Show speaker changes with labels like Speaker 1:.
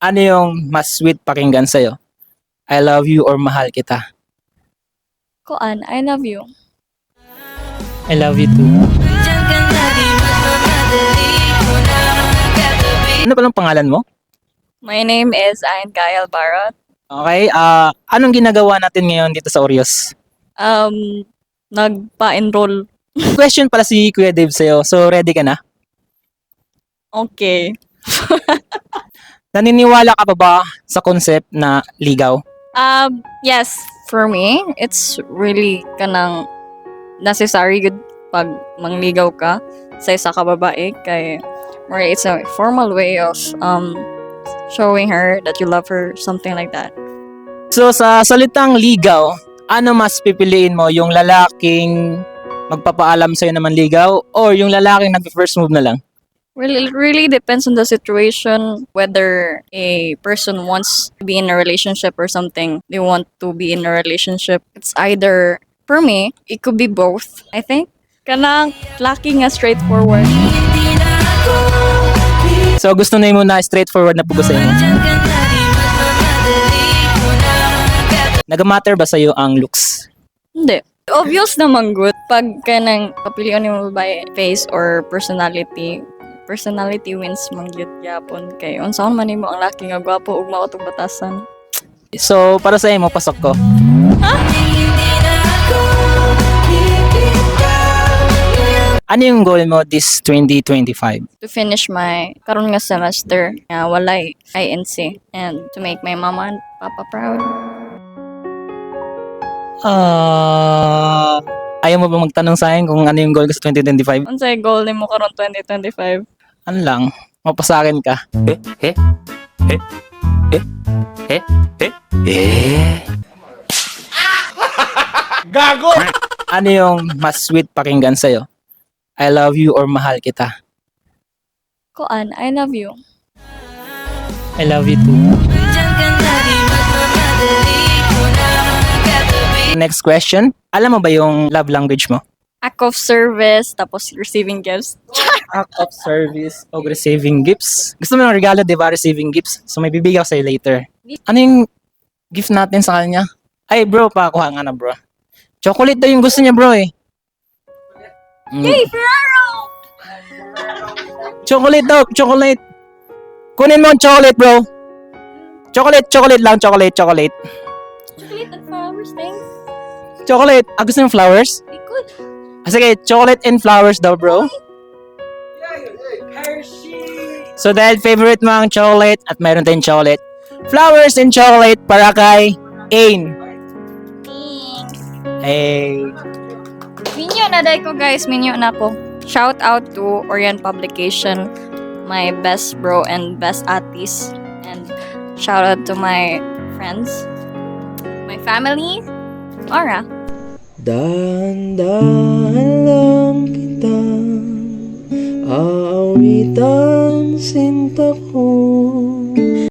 Speaker 1: Ano yung mas sweet pakinggan sa'yo? I love you or mahal kita?
Speaker 2: Koan, I love you.
Speaker 1: I love you too. Ano palang pangalan mo?
Speaker 2: My name is Ayn Kyle Barot.
Speaker 1: Okay, anong ginagawa natin ngayon dito sa Oreos?
Speaker 2: Nagpa-enroll.
Speaker 1: Question pala si Kuya Dave sa'yo. So, ready ka na?
Speaker 2: Okay.
Speaker 1: Naniniwala ka pa ba sa concept na ligaw?
Speaker 2: Yes, for me, it's really kanang necessary good pag mangligaw ka sa isa ka babae kay or it's a formal way of showing her that you love her, something like that.
Speaker 1: So, sa salitang ligaw, ano mas pipiliin mo? Yung lalaking magpapaalam sa'yo naman ligaw or yung lalaking nag-first move na lang?
Speaker 2: Well, it really depends on the situation, whether a person wants to be in a relationship or something. They want to be in a relationship. It's either, for me, it could be both, I think. Kanang lacking a straightforward.
Speaker 1: So, gusto na mo na straightforward na pugo sa'yo. Nag-matter ba sa'yo ang looks?
Speaker 2: Hindi. Obvious naman good. Pag kanang kapilian yung babae, face or personality, personality wins mangyud yapon kay unsaon man nimo ang laki nga gwapo ug mao tong batasan.
Speaker 1: So, para sa mo, pasok ko. Ano yung goal mo this 2025?
Speaker 2: To finish my karon nga semester nga walay INC and to make my mama and papa proud.
Speaker 1: Ayaw mo ba magtanong sa akin kung ano yung goal ko sa 2025?
Speaker 2: Unsay goal nimo karon 2025?
Speaker 1: Ano lang, mapasakin ka.
Speaker 3: Gago!
Speaker 1: Ano yung mas sweet pakinggan sa'yo? I love you or mahal kita?
Speaker 2: Koan, I love you.
Speaker 1: I love you too. Next question. Alam mo ba yung love language mo?
Speaker 2: Act of service tapos receiving gifts.
Speaker 1: Act of service o receiving gifts. Gusto mo ng regalo, di ba? Receiving gifts. So may bibigay ako sa'yo later. Ano yung gift natin sa kanya? Ay bro, pakuha nga na bro. Chocolate daw yung gusto niya bro eh.
Speaker 2: Hey, Ferraro!
Speaker 1: Chocolate daw, chocolate. Kunin mo ang chocolate bro. Chocolate lang, chocolate.
Speaker 2: Chocolate and flowers, thanks.
Speaker 1: Chocolate. Gusto ng flowers?
Speaker 2: Be good.
Speaker 1: Sige, chocolate and flowers daw bro. So dahil favorite mo ang chocolate at mayroon tayong chocolate, flowers and chocolate para kay Ain.
Speaker 2: Thanks.
Speaker 1: Hey.
Speaker 2: Minyo na day ko guys, minyo na ko. Shout out to Orient Publication, my best bro and best atis. And shout out to my friends, my family, Aura.
Speaker 4: Dahan-dahan lang kitang aawitan,